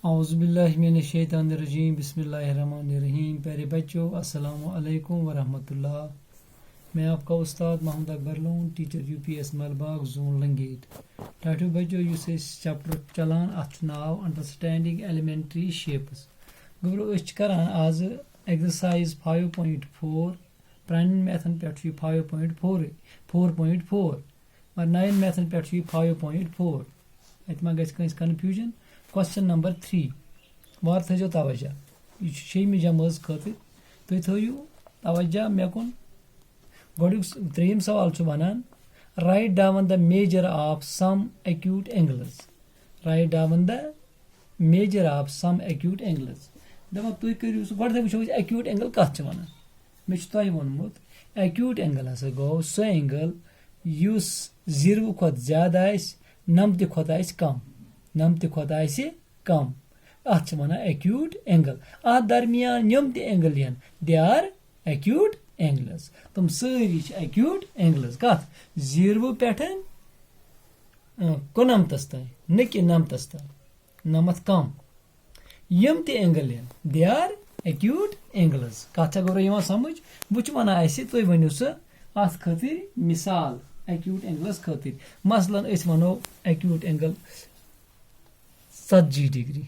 औज़ुबिल्लाहिमिनश्शैतानिर्रजीम बिस्मिल्लाहिर्रहमानिर्रहीम। प्यारे बच्चों, अस्सलामु अलैकुम वरहमतुल्लाह। मैं आपका उस्ताद Mohammad Akbar Lone, teacher UPS Malbagh zone Langate. टाठो बच्चों युस चैप्टर चलान अथ नाव अंडरस्टैंडिंग एलिमेंट्री शेप्स। गबरो करान आज एक्सरसाइज 5.4 प्राइन मैथन पे 5.4 और नाइन मैथन पे 5.4 अत मा कन्फ्यूजन। क्वेश्चन नंबर 3 वार थो तवज्जा यह शेमि जमात खतर तुम थो तवज्जा मे कुन। गोडुक त्रेयम सवाल वनान write down the measure of some acute angles. Write down the measure of some acute angles. दपा तुम करो गो वो एक्यूट एंगल कत वन मे तुह वोनमुत एक्यूट एंगल हसा गो सो एंगल युस 0 खोत ज्यादा 90 खोत कम 90 खोत कम अत वन एक्यूट एंगल। अत दरमियान यम ते angle they are acute angles. तुम सारी एक्यूट एंगल्स कत 0 पे 99 तक न कि 90 तक 90 कम यम ते angle they are acute angles. कत गो समझ बुच वन तुम वनो सह अत खतर मिसाल एक्यूट एंगल्स खतर। मसलन वनो acute angle 70 degree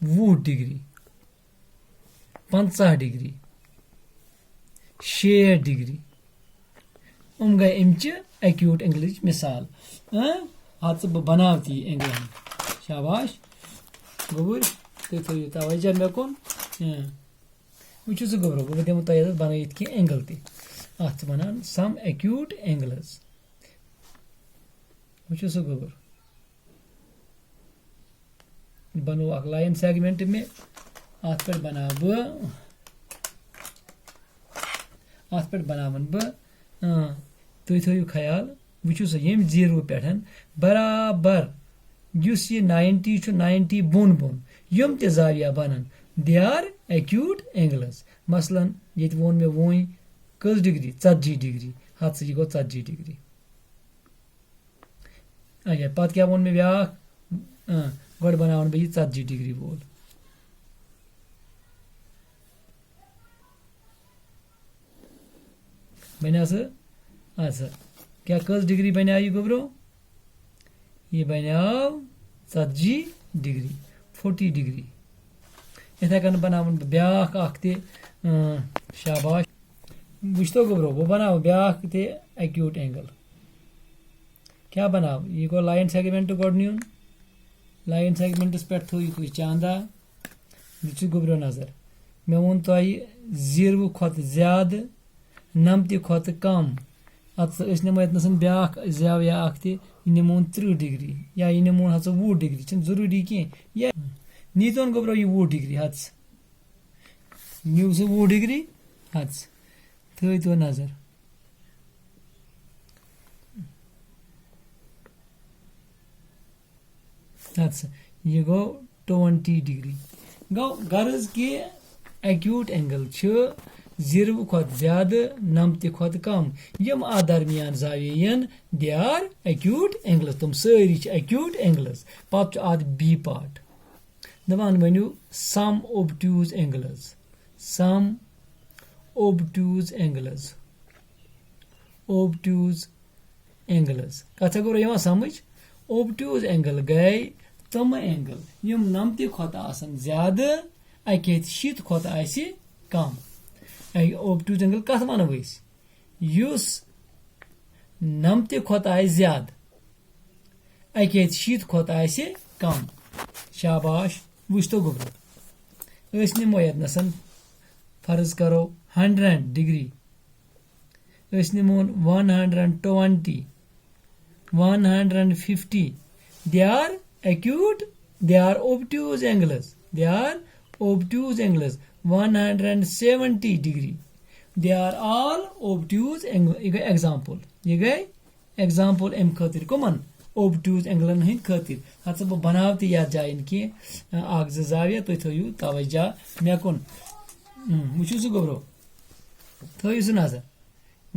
20 degree 50 degree 60 degree गई अमच एक्यूट एंगल मिसाल। हाथ बनाव ती एंगल शाबाश गोबर तुम थो तवज्जा मे कुन। वो गोबर बह दिमो तुम बनाई कह एंगल तथ वनान सम एक्यूट एंगल्स। वो गोबर बनो अख लाइन सेगमेंट में अत पे बना बनावन बह तुम थो ख्याल वो यम 0 पे बराबर युस यह 90 बोन बोन यम ते जाविया बनन दे आर एक्यूट एंगल्स। मसलन ये वोन मे वो कस डिग्री 40 डिग्री हाथ यह गो 40 डिग्री। अच्छा पत क्या वोन मे ब्या गोड बनावन बह 40 डिग्री वोल। बना सह अच्छा क्या कस डिग्री बना यह गोबरो यह बनाव 40 डिग्री 40 डिग्री। इथे कन बनावन ब्या शाबाश वो गोबरो वो बनाव ब्या एक्यूट एंगल। क्या बनाव यह गो लाइन सेगमेंट गोड नुन लाइन सेगमेंटस पे थो तुम चांदा दिस गोबरो नजर मे वोन तुह 0 खोत ज्यादा 90 खोत कम अत नमो यन ब्या जाविया नमोन 30 डिग्री या यह नमोन 20 डिग्री जरूरी कह नीतोन गोबरो यह 20 डिग्री हथ नीव सह 20 डिग्री हथ थो तो नजर। अच्छा यह गो 20 डिग्री गो गर्ज कि एक्यूट एंगल 0 खोत ज्यादा 90 खोत कम यम आ दरमियान जावियन दे आर एक्यूट एंगल्स। तुम सारी एक्यूट एंगल्स। पत बी पार्ट दपान वनु सम ओबट्यूज एंगल्स। सम ओबट्यूज एंगल्स ओबट्यूज एंगल्स कथा गो समझ। ओबट्यूज एंगल गए तम एंगल यम 90 खोत ज्यादा अके 60 खोत कम। ओबट्यूज एंगल कत वनो युस 90 खोत ज्यादा अके 60 खोत कम। शाबाश वुच तो गोबरो नमो यन फर्ज करो 100 डिग्री नमोन 120 150 they are acute they are obtuse angles they are obtuse angles 170 degree they are all obtuse angle. यह गई एग्जाम्पल यह गई एग्जाम्पल अम खतर कमन ओबट्यूज एंगलन हंद खतर। हथ बह बनाव तथ जायन कह जाविया तुम थो तवज्जा मे कुन। वो गोबरो थो सह नजर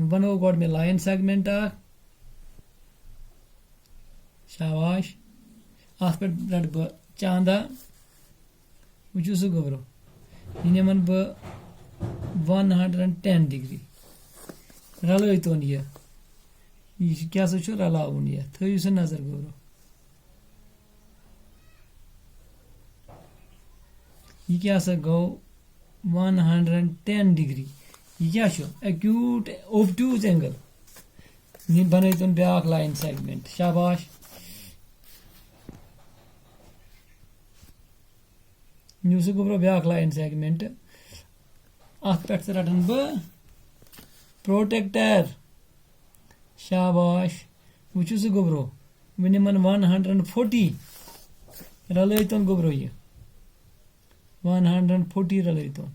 बनो गोड मे लाइन सेगमेंट शाबाश अत पे रट बह चांदा वो सह गोबरो यह निमन बह 110 डिग्री रल तोन यह क्या रलावन यह थो सह नजर गोबरो यह क्या गो 110 डिग्री यह क्या एक्यूट ओब्ट्यूज एंगल बन तुम ब्या लाइन सेगमेंट शाबाश न्यूस गोबरो ब्या लाइन सेगमेंट अत पे रटन बह प्रोटेक्टर शाबाश वो गोबरो वो निमन 140 रल तोन गोबरो यह 140 रल तोन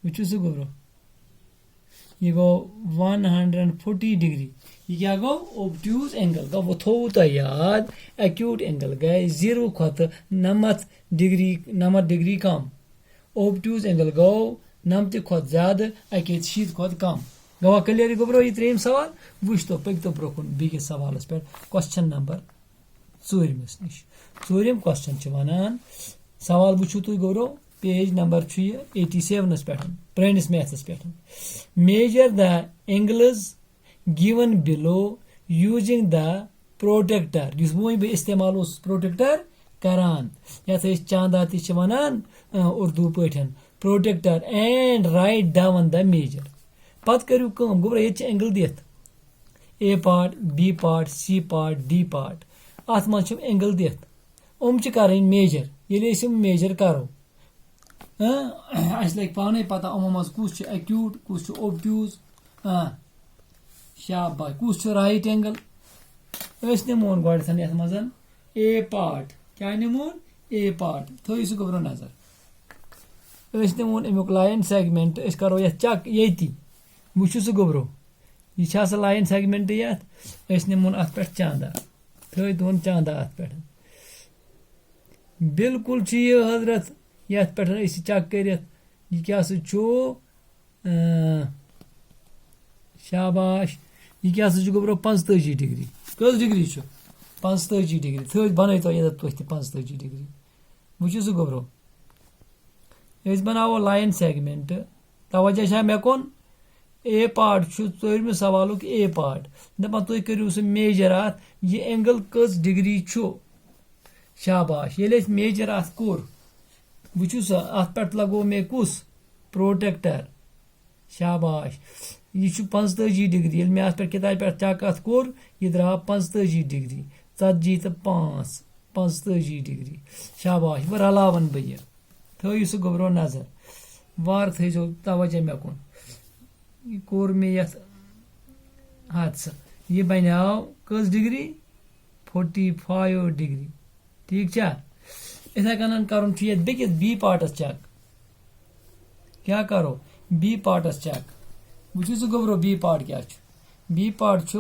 वो गोबरो यह गो 140 डिग्री यह क्या गो ओब्ट्यूज एंगल गो वो थो तो याद एक्यूट एंगल गए 0 खत 90 डिग्री कम ओब्ट्यूज एंगल गो 90 खत ज्यादा 1 खत कम गवा क्लियर गोबरो यह 3 सवाल वुच तो पक तो ब्रोकुन बीस सवाल पे क्वेश्चन नंबर 4 नश 4 क्वेश्चन वनान सवाल वुचु तुम गोबरो पेज नंबर 87 पे पुरानिस मैथस पे measure the angles given below using the protractor वो इस्तेमाल प्रोटेक्टर करान यथ चांदा वन उर्दू पे protractor and write down the measure पत करू गोबर ये एंगल दिथ A part B part C part D part अत मज एंगल दिथ कर मेजर ये मेजर करो अस लगे पाने पता यमो मज कुछ एक्यूट कुछ ओब्ट्यूज शाबाश कुछ राइट एंगल नमोन गथ मज ए पार्ट क्या नमोन ए पार्ट थो सह गोबरो नजर नमोन अमुक लाइन सेगमेंट करो ये चक ये वो सह गोबरो यह लाइन सेगमेंट ये नमोन अत पे चांदा थो दोन चांदा अत पे बिल्कुल यह हजरत ये पे चक कर यह क्या शाबाश यह क्या गोबरो 45 डिग्री कस डिग्री 45 डिग्री थो बन तो ये 45 डिग्री वो गोबरो बनावो लाइन सेगमेंट तवज्जो मे कोन ए पार्ट 4 सवाल ए पार्ट दपान तुम करू सह मेजर अत यह एंगल कस डिग्री शाबाश ये मेजर अत कोर वो अत पे लगो मे कुस प्रोटेक्टर शाबाश यह 45 डिग्री ये मे अत पे किताब पे चक अत कोर यह द्राव 45 डिग्री 40 तो 5 45 डिग्री शाबाश वो रलावन बह यह थो सह गोबरो नजर वार थो तवज्जो मे कुन कोर मे यथ हादसा यह बनाव कस डिग्री 45 डिग्री ठीक इथे कन कर बेकिस बी पार्टस चेक क्या करो बी पार्टस चेक वो गोबरो बी पार्ट क्या बी पार्ट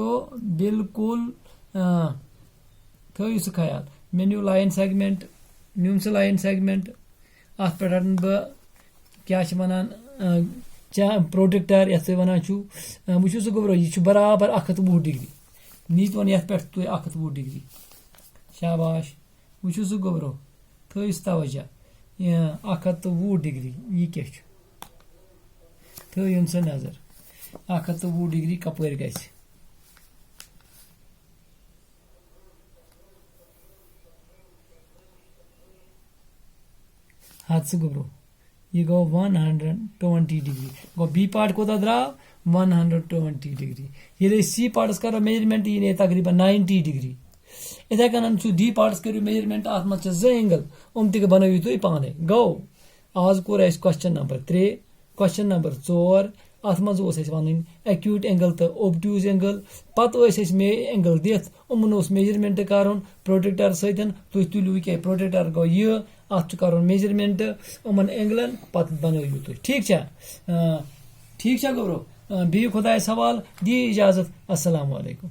बिल्कुल थो सह ख्याल मे न्यू लाइन सेगमेंट न्यूम सह लाइन सेगमेंट अत पे रटन बह क्या वनान प्रोटेक्टर ये तुम वन वो गोबरो यह बराबर 120 डिग्री नीत वन ये पे तुम 120 डिग्री शाबाश वो गोबरो थो तवज्जो 120 डिग्री यह क्या थो सह नजर 120 डिग्री कपर ग हादसा गोबरो यह गो 120 डिग्री गो बी पार्ट कोता द्राव 120 डिग्री ये सी पार्टस करो मेजरमेंट यह तकरीबन 90 डिग्री इथे कन डी पार्टस करू मेजरमेंट अत मज 2 एंगल तक बनू तुम पाने गो आज core question number 3 question number 4 अत मज वन एक्यूट एंगल तो ओब्ट्यूज एंगल पे मे एंगल दिथ मेजरमेंट कर प्रोटेक्टर सतन तुम तुलू क्या प्रोटेक्टर गो यह अत कर मेजरमेंट यमन एंगलन पे बनू तुम ठीक गोबरो बी खुदा सवाल दी इजाजत अस्सलाम वालेकुम।